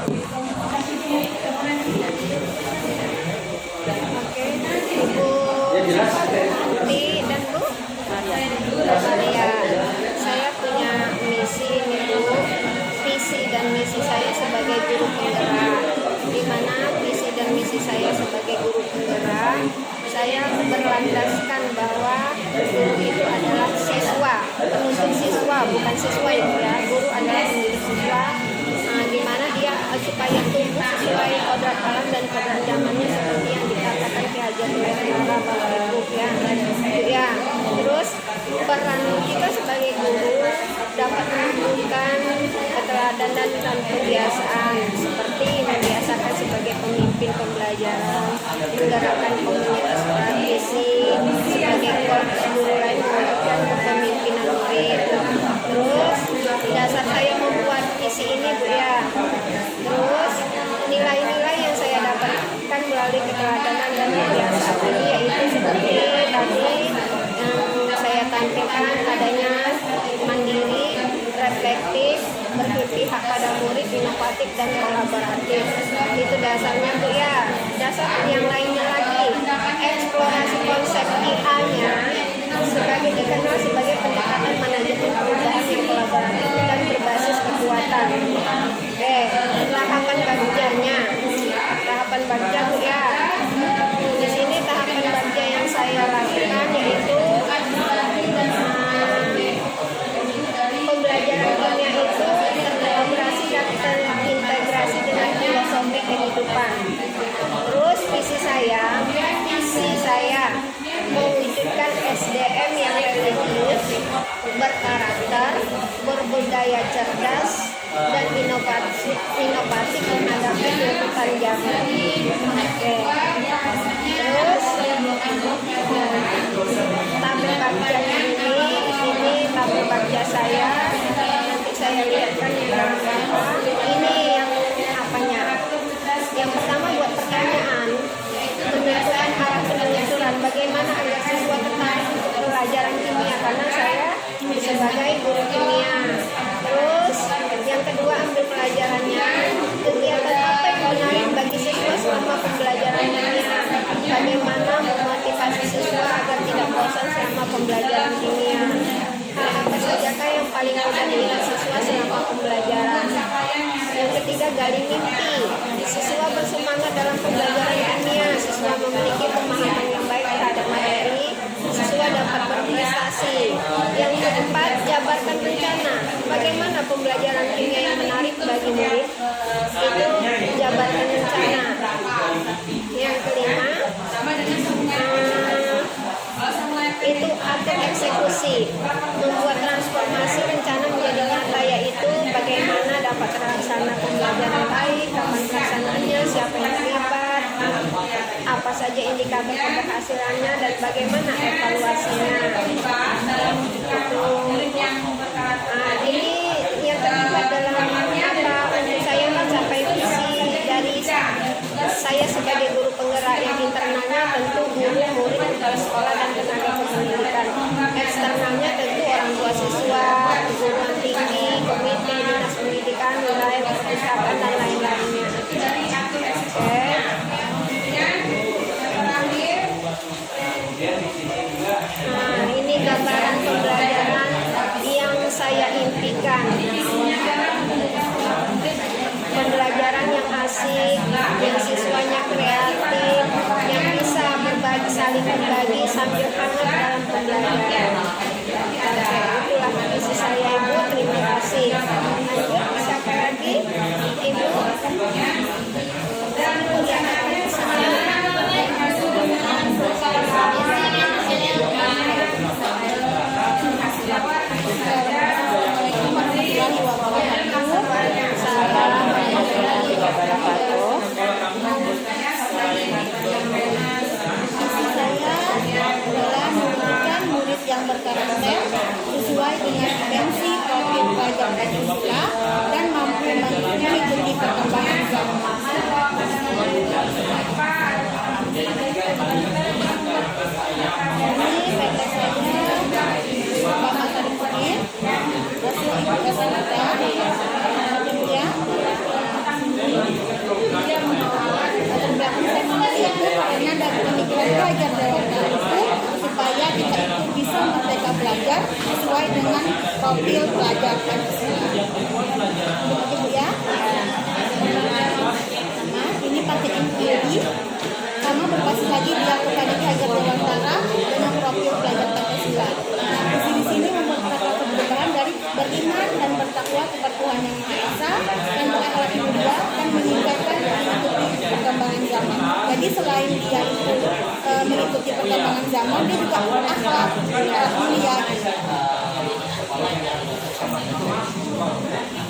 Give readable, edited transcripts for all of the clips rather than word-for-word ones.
Putih dan Bu Maria. Saya punya misi nih Bu. Visi dan misi saya sebagai guru penggerak. Di mana visi dan misi saya sebagai guru penggerak, saya berlandaskan bahwa guru itu adalah siswa, penuntut siswa, bukan siswa ya. Guru adalah penuntut siswa, di mana dia supaya tumbuh sesuai kodrat alam dan kodrat zamannya seperti yang dikatakan Ki Haji Abdullah Bapak Ibu ya. Terus peran kita sebagai guru dapat menunjukkan keteladanan dan kebiasaan seperti membiasakan sebagai pemimpin pembelajaran, menggerakkan komunitas praktisi sebagai korps guru lain menggerakkan kepemimpinan murid. Terus dasar saya membuat visi ini Bu ya. Terus nilai-nilai yang saya dapatkan melalui keteladanan dan kebiasaan yaitu seperti tadi yang saya tampilkan adanya mandiri, reflektif, berpihak pada murid, inovatif dan kolaboratif. Itu dasarnya Bu ya. Dasar yang lainnya lagi, eksplorasi konsep IA-nya sebagai dikenal sebagai pendekatan manajemen perubahan yang kolaboratif dan berbasis kekuatan. Tahapan bagjanya, tahapan bagja Bu ya. Di sini tahapan bagja yang saya lakukan yaitu pembelajaran kimia itu terkolaborasi dan terintegrasi dengan filosofi kehidupan. Terus visi saya mewujudkan SDM yang religius, berkarakter, berbudaya cerdas, dan inovatif menghadapi tuntutan zaman. Terus tabel bagja ini tabel bagja saya. Nanti saya lihatkan yang ini yang apanya. Yang pertama buat pertanyaan, menentukan arah penelusuran bagaimana agar siswa tertarik untuk pelajaran kimia karena saya sebagai guru kimia. Terus yang kedua ambil pelajarannya, kegiatan apa yang menarik bagi siswa selama pembelajaran kimia, bagaimana memotivasi siswa agar tidak bosan selama pembelajaran kimia, hal apa sajakah yang paling mudah diingat siswa selama pembelajaran. Yang ketiga gali mimpi, siswa bersemangat dalam pembelajaran kimia, siswa memiliki pemahaman yang baik terhadap materi, siswa dapat berprestasi. Yang keempat, jabarkan rencana. Bagaimana pembelajaran kimia yang menarik bagi murid? Itu jabarkan rencana. Yang kelima, itu atur eksekusi, membuat transformasi rencana menjadi nyata, yaitu bagaimana dapat terlaksana pembelajaran baik, kapan pelaksanaannya, siapa yang terlibat, apa saja indikator keberhasilannya, dan bagaimana evaluasinya. Ini yang terlibat dalam apa untuk saya mencapai visi dari saya sebagai guru penggerak. Yang internalnya tentu guru, murid, kepala sekolah dan tenaga kependidikan. Eksternalnya tentu orang tua siswa, perguruan tinggi, komite, dinas pendidikan, wilayah perpustakaan dan lain-lainnya. Ini gambaran pembelajaran yang saya impikan. Pembelajaran yang asik, yang siswanya kreatif, yang bisa berbagi, saling berbagi sambil hangat dalam pembelajaran. Itulah visi saya Ibu, terima kasih. Lanjut, siapa lagi? Ibu. Yang berkarakter sesuai dengan potensi profil pelajar Pancasila dan mampu mengikuti perkembangan zaman. Ini baiklah saja Bapak Sarifudin, Rasul Ibu Kasalata, ya. belajar sesuai dengan profil pelajar Pancasila. Begitu Bu ya. Nah, ini pakai inquiry sama berbasis lagi dia kepada Ki Hajar Dewantara dengan profil pelajar Pancasila. Nah, di sini membuat kata perubahan dari beriman dan bertakwa kepada Tuhan Yang Maha Esa dan berakhlak mulia dan meningkatkan mengikuti perkembangan zaman. Jadi selain dia itu mengikuti perkembangan zaman, dia juga berakhlak mulia.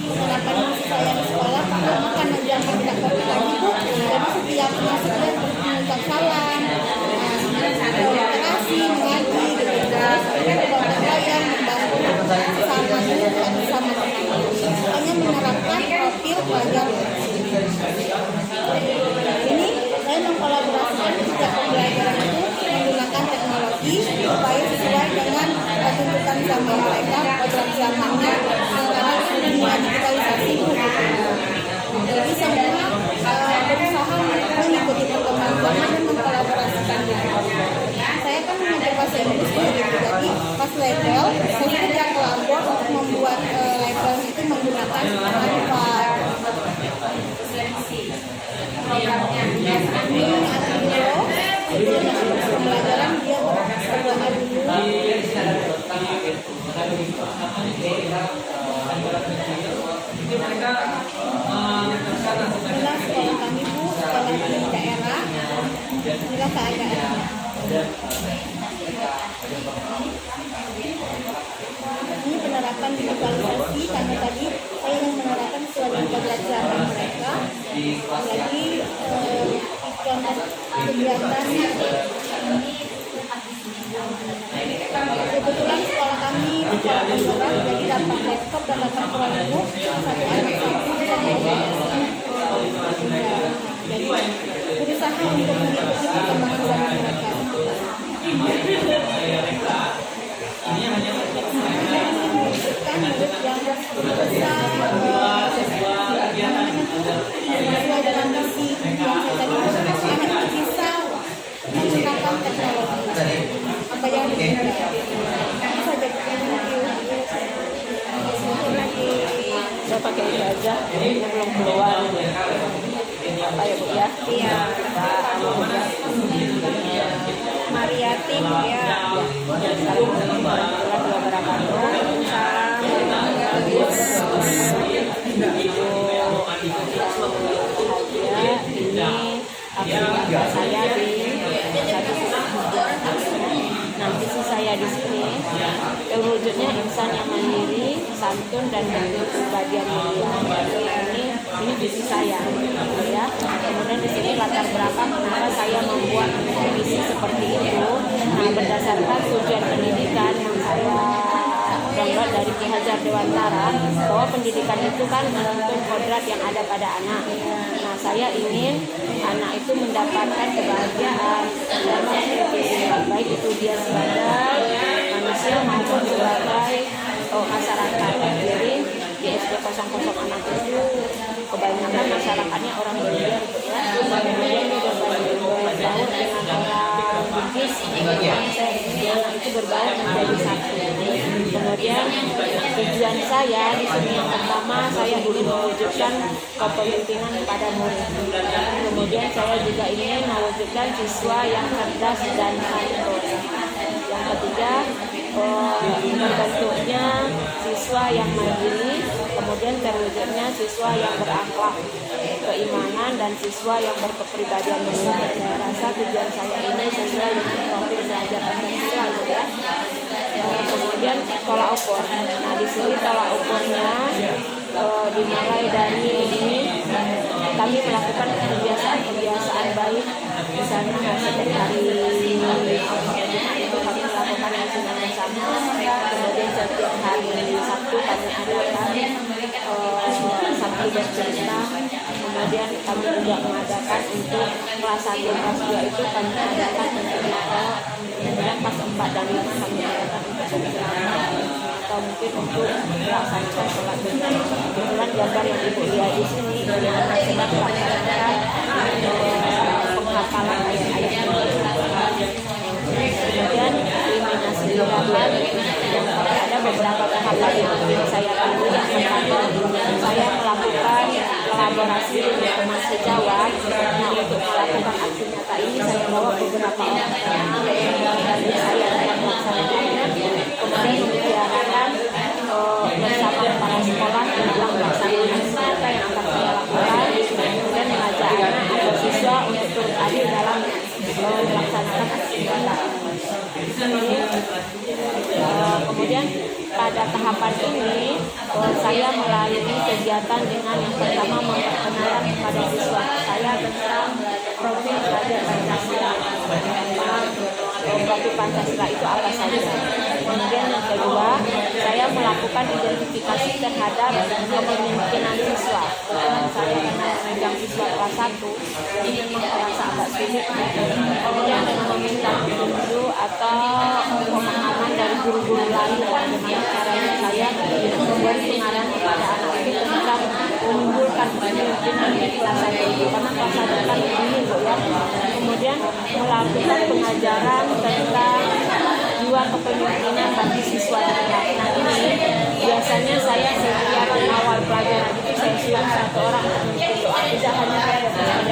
Menerapkan misi saya di sekolah pertama karena zaman tidak COVID lagi Bu, jadi setiap masuk dia mengucap salam, berinteraksi, mengaji gitu. Terus berbayar, membantu sama guru atau sama teman. Hanya menerapkan profil pelajar. Ini saya mengkolaborasikan setiap pembelajaran itu menggunakan teknologi supaya sesuai dengan tuntutan zaman mereka, program zamannya antara dunia digitalisasi. Jadi semua berusaha mengikuti perkembangan zaman dan mengkolaborasikan. Saya kan mengajar bahasa Inggris gitu, jadi pas label saya kerja kelompok untuk membuat labelnya itu menggunakan Canva. Ini Arduino, itu pembelajaran dia berdoa dulu. Inilah sekolah kami Bu, sekolah kami di daerah. Inilah keadaan. Ini penerapan digitalisasi karena tadi saya yang menerapkan sesuai dengan pembelajaran mereka. Jadi contoh kegiatan kebetulan sekolah kami sekolah penggerak, jadi dapat laptop dan dapat Chromebook satu anak satu jadi berusaha untuk mengikuti perkembangan zaman mereka. Ini hanya mewujudkan murid yang bisa sesuai dengan misi yang saya tadi anak itu bisa menggunakan teknologi apa yang diinginkan. Itu saja saya pakai ini aja, ini belum keluar apa ya Bu ya? Iya. Mariati Bu ya. Assalamualaikum warahmatullahi wabarakatuh. Ini saya di visi saya di sini wujudnya insan yang mandiri, santun dan kepribadian mulia. Ini visi saya, ya. Kemudian di sini latar belakang kenapa saya membuat visi seperti itu. Nah, berdasarkan tujuan pendidikan yang saya download dari Ki Hajar Dewantara, bahwa pendidikan itu kan menuntun kodrat yang ada pada anak. Nah, saya ingin anak itu mendapatkan kebahagiaan dan baik itu dia sebagai manusia maupun sebagai masyarakat. Jadi di SD 006 itu kebanyakan masyarakatnya orang India gitu ya. Kemudian juga berbaur dengan orang Bugis. Saya ingin anak itu berbaur menjadi satu. Kemudian tujuan saya di sini yang pertama saya ingin mewujudkan kepemimpinan pada murid. Kemudian saya juga ingin mewujudkan siswa yang cerdas dan santun. Yang ketiga, terbentuknya siswa yang mandiri, kemudian terwujudnya siswa yang berakhlak, keimanan, dan siswa yang berkepribadian mulia. Saya rasa tujuan saya ini sesuai dengan profil belajar Pancasila ya. Kemudian tolak ukur. Nah, di sini tolak ukurnya dimulai dari ini kami melakukan kebiasaan baik, misalnya setiap hari itu kami melakukan latihan bersama, kemudian setiap hari Sabtu kami adakan Sabtu bercerita, kemudian kami juga mengadakan untuk kelas 1 kelas 2 itu kami adakan untuk kemudian pas 4 dan 5 kami adakan untuk bercerita atau mungkin untuk melaksanakan sholat Jumat. Kebetulan gambar yang Ibu lihat di sini ini sedang melaksanakan penghafalan ayat-ayat. Kemudian eliminasi gerakan beberapa tahapan yang ingin saya lalui. Yang pertama, saya melakukan kolaborasi dengan teman sejawat. Nah, untuk melakukan aksi nyata ini saya bawa beberapa orang dari saya yang melaksanakannya, kemudian membicarakan bersama kepala sekolah tentang pelaksanaan aksi nyata yang akan saya lakukan, kemudian mengajak anak atau siswa untuk turut andil dalam melaksanakan aksi nyata. Kemudian pada tahapan ini saya melalui kegiatan dengan yang pertama memperkenalkan kepada siswa saya tentang profil pelajar Pancasila. Profil Pancasila itu apa saja. Kemudian yang kedua, saya melakukan identifikasi terhadap kepemimpinan siswa. Saya memegang siswa kelas 1, ini memang terasa agak sulit. Kemudian dengan meminta petunjuk atau pemahaman dari guru-guru lain bagaimana caranya saya memberi pengarahan kepada anak itu tentang menunjukkan kepemimpinan di kelas 1 karena kelas 1 kan ini Bu ya. Kemudian melakukan pengajaran tentang jiwa kepemimpinan bagi siswa di kelas. Nah ini biasanya saya setiap awal pelajaran itu saya suruh satu orang memimpin doa, tidak hanya pada pelajaran,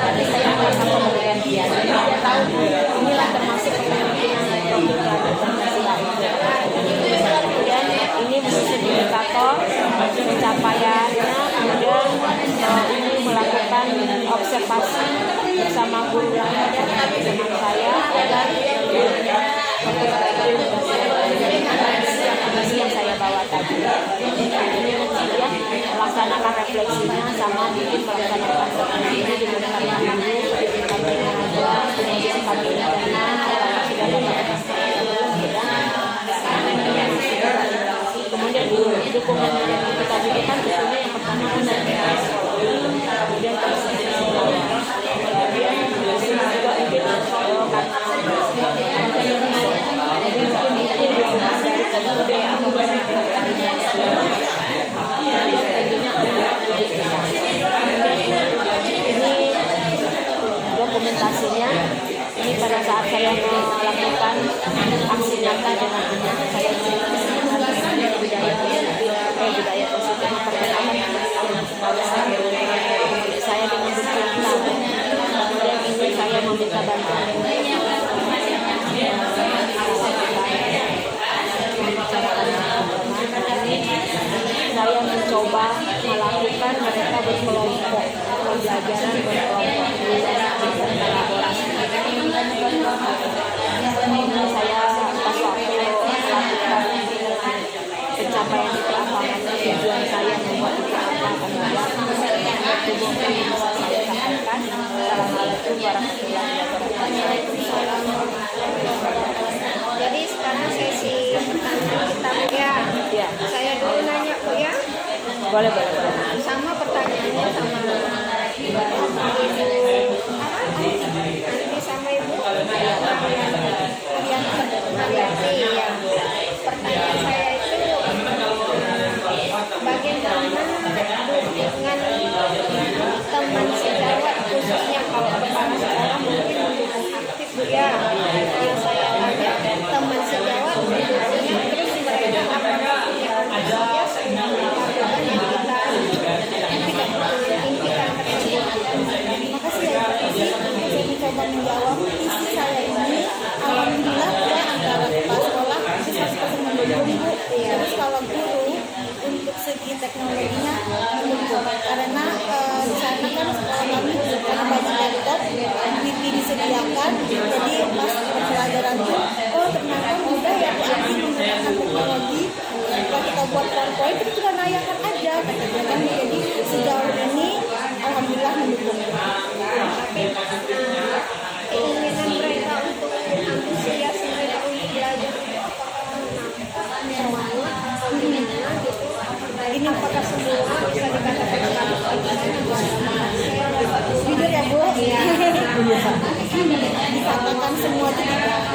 tapi saya akan memberikan dia. Jadi dia tahu inilah termasuk kepemimpinan profil pelajar Pancasila itu. Kemudian ini menyusun indikator pencapaiannya, kemudian ini melakukan observasi bersama guru lain dan teman saya dan yang saya bawa tadi. Kemudian melaksanakan refleksinya sama mungkin melaksanakan refleksi ini digunakan guru, kami mengajar, kemudian kami internal, sudah melakukan kemudian dukungan yang kita berikan di sini yang pertama kan dari kemudian kemudian juga mungkin ini dokumentasinya. Ini pada saat saya melakukan aksi nyata dengan anak saya budaya positif memperkenalkan saya dengan bercerita. Kemudian ini saya meminta bantuan saya mencoba melakukan mereka berkelompok, pembelajaran berkelompok, kolaborasi. Saya pas waktu melakukan pencapaian itu apa, tujuan saya membuat itu apa, kemudian tubuh yang bisa saya sampaikan dalam hal itu warahmatullahi wabarakatuh. Jadi sekarang sesi pertanyaan kita Bu ya. Saya dulu nanya Bu ya. Boleh. Sama pertanyaannya sama Ibu Andi sama Ibu Mariati ya. Pertanyaan saya itu bagaimana dengan teman sejawat khususnya kalau kepala sekolah mungkin mendukung aktif Bu ya. Yang saya tanya teman sejawat mendukungnya, terus mereka apakah punya antusias untuk melakukan yang kita impikan tersebut. Makasih ya Pak Isi, saya mencoba menjawab isi saya ini. Alhamdulillah ya antara kepala sekolah itu 100% mendukung Bu. Terus kalau guru untuk segi teknologinya mendukung karena di sana kan sekolah kami karena banyak laptop, wifi disediakan, jadi pas pelajaran itu ternyata mudah ya Bu Andi menggunakan teknologi. Kalau kita buat PowerPoint itu kita nayakan aja katanya kan. Jadi sejauh ini alhamdulillah mendukung. Keinginan mereka untuk antusias mereka untuk belajar itu apakah semangat atau gimana gitu? Ini apakah semua bisa dikatakan jujur ya Bu? Iya. Dikatakan semua tidak.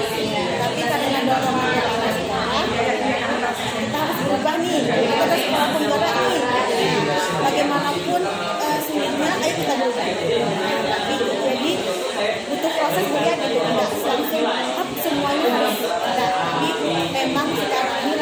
Tapi karena dorongan kepala sekolah, kita harus berubah nih. Kita harus sekolah penggerak nih. Bagaimanapun sulitnya, ayo kita berubah. Jadi butuh proses Bu ya gitu. Tidak langsung semuanya harus. Tapi memang sekarang ini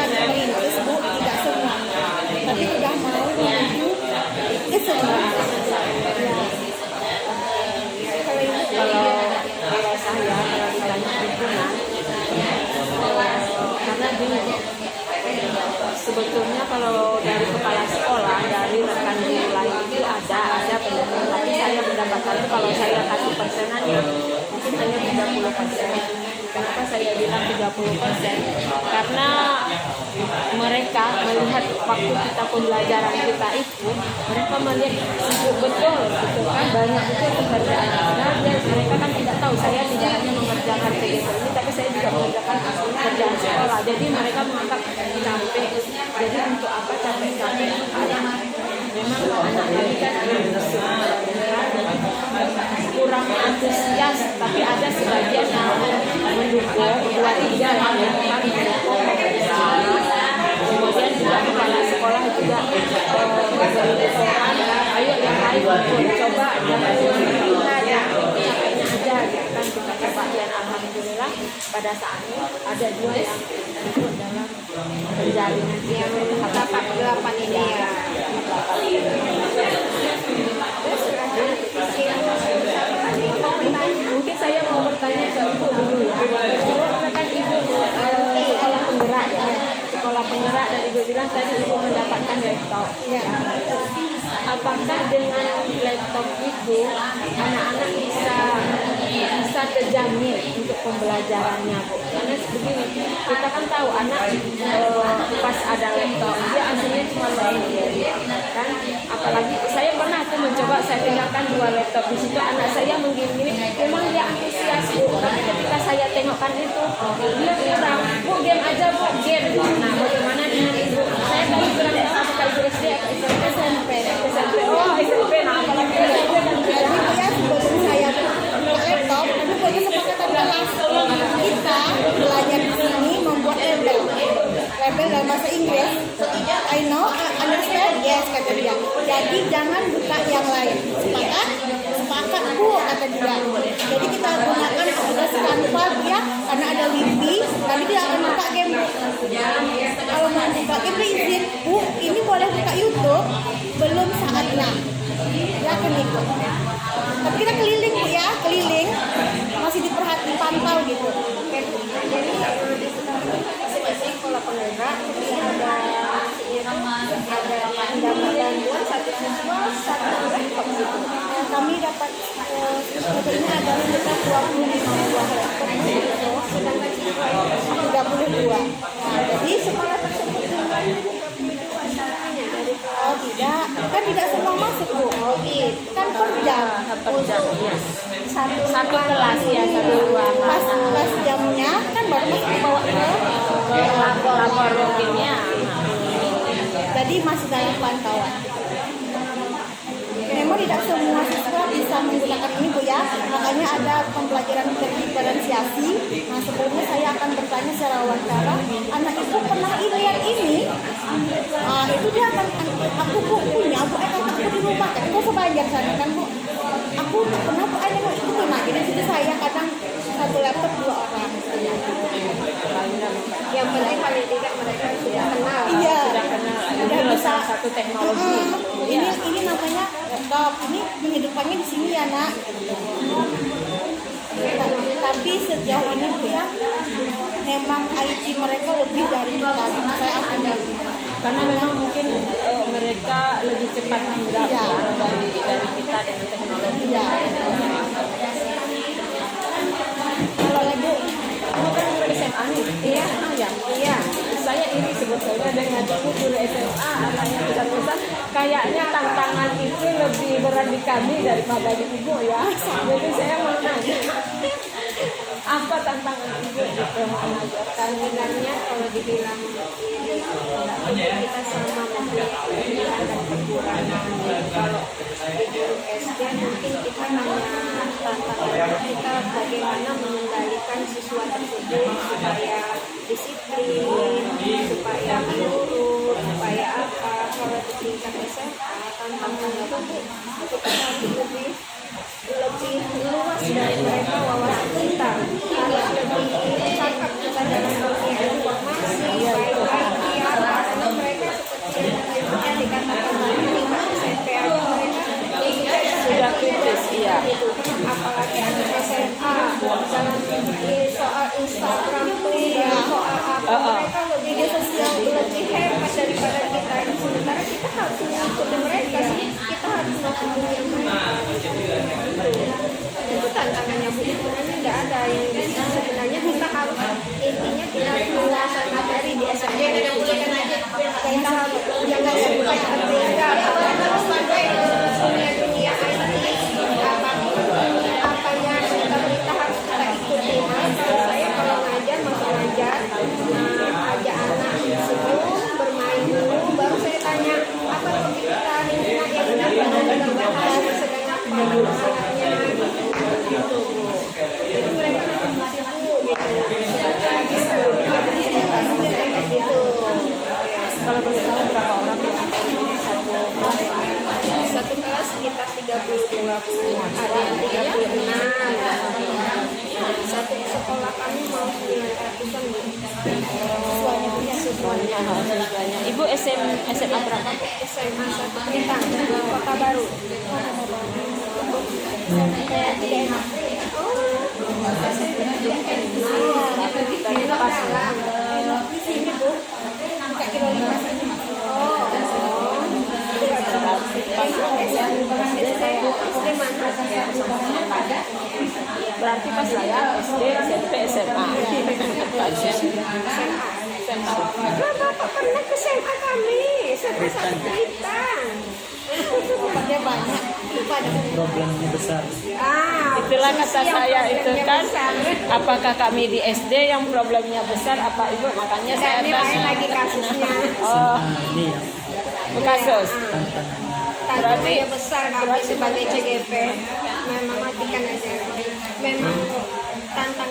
Sebetulnya kalau dari kepala sekolah, dari rekan guru lain itu ada penurunan, tapi saya mendapatkan itu kalau saya kasih persenannya mungkin hanya 30%. Kenapa saya bilang 30%? Karena mereka melihat waktu kita pembelajaran kita itu, mereka melihat sibuk betul, gitu kan, banyak betul pekerjaan. Karena mereka kan tidak tahu saya tidak hanya mengerjakan TGP ini, tapi saya juga mengerjakan pekerjaan sekolah. Jadi mereka menganggap capek. Jadi untuk apa capek-capek? Memang anak tadi kan kurang antusias, tapi ada sebagian yang mendukung 2-3 yang memang mendukung. Kemudian juga kepala sekolah juga memberi peran, ayo yang lain coba jangan kita ya capeknya aja gitu kan, kita coba. Dan alhamdulillah pada saat ini ada 2 yang ikut dalam penjaringan yang tahap 8 ini ya. Mungkin saya mau bertanya ke Ibu dulu ya. Kan Ibu sekolah penggerak ya. Sekolah penggerak dan Ibu bilang tadi Ibu mendapatkan laptop. Ya. Apakah dengan laptop itu anak-anak bisa terjamin untuk pembelajarannya, Bu? Karena begini, kita kan tahu anak pas ada laptop dia aslinya cuma main kan. Apalagi saya pernah tuh mencoba, saya tinggalkan 2 laptop di situ, anak saya menggini, memang dia antusias, Bu. Tapi ketika saya tengokkan itu dia bilang, Bu game aja, Bu game. Nah bagaimana dengan Ibu? Saya tadi bilang apakah Ibu SD atau SMP? Oh SMP. Nah apalagi SMP kan Jadi ya sebelum saya laptop, itu bagi kesepakatan kelas kita belajar di sini membuat label dalam bahasa Inggris. I know, understand, yes kata dia. Jadi jangan buka yang lain. Sepakat Bu kata dia. Jadi kita gunakan tugas Canva ya, karena ada Libby. Tadi dia akan buka game. Kalau mau buka game izin, Bu ini boleh buka YouTube, belum saatnya. Dia akan ikut. Tapi kita keliling Bu ya, keliling masih diperhati pantau gitu. Jadi di sekolah penggerak ada bantuan satu siswa satu laptop gitu. Kami dapat sebetulnya ada sekitar 25 buah laptop gitu, sedangkan siswa 32. Nah, jadi sekolah tersebut oh tidak, kan tidak semua masuk Bu. Oh gitu. Kan per jam. satu kelas ya, 1 ruangan. Pas jamnya kan baru masuk bawa ke lapor rutinnya. jadi masih dalam pantauan. Memang tidak semua siswa bisa menggunakan ini Bu ya, makanya ada pembelajaran diferensiasi. Nah sebelumnya saya akan bertanya secara wawancara, anak itu pernah lihat ini? Nah itu dia akan, aku Bu punya, Bu aku di rumah kan, aku kebanyak sana kan Bu. Aku pernah Bu ada mau itu nah, jadi situ saya kadang satu laptop 2 orang. Yang penting paling tidak mereka sudah kenal. Iya, Udah bisa satu teknologi. Ini namanya laptop, ini penghidupannya di sini ya nak. Tapi sejauh ini Bu ya, memang IT mereka lebih dari kita. Saya ada. Karena memang mungkin mereka lebih cepat tanggap Ya. dari kita dengan teknologi. Ya. Kalau Ibu, Kamu kan guru SMA nih? Iya, iya. Saya ini sebetulnya dengan guru SMA, anaknya besar-besar, kayaknya tantangan itu lebih berat di kami daripada di Ibu ya. Jadi saya mau nanya, apa tantangan Ibu gitu mengajarkan? Sebenarnya kalau dibilang kita sama mempunyai kelebihan dan kekurangan. Kalau di guru SD mungkin kita hanya tantangan kita bagaimana mengendalikan siswa tersebut supaya disiplin, supaya menurut, supaya apa. Kalau di tingkat SMA tantangannya itu kita harus lebih luas dari mereka wawasan kita, harus lebih cakap kita dalam dunia informasi, baik apa, karena mereka seperti yang dikatakan tadi 5 SMP aja mereka Sudah kritis, iya. apalagi anak SMA dalam soal Instagram tuh soal apa mereka lebih di sosial lebih hebat dari boleh tahu berapa orang yang ini satu kelas? Satu kelas sekitar 32, ada yang 36. Satu sekolah kami mau 900-an Bu. Siswanya. Ibu SMA berapa? SMA 1 Pelitang, Kota Baru. Tadi pas Ini Bu, Kak kilo 5 sini. berarti pas saya SD, SMP, SMA. Bapak pernah ke SMA kami, SMA 1 Pelitang. Tempatnya banyak. Lupa ada Problemnya besar. Itulah kata saya itu kan, apakah kami di SD yang problemnya besar apa Ibu? Makanya saya Ini lain lagi kasusnya. Oh, Ini yang kasus. Tantangannya besar kami sebagai CGP. Memang matikan aja. Memang tantangan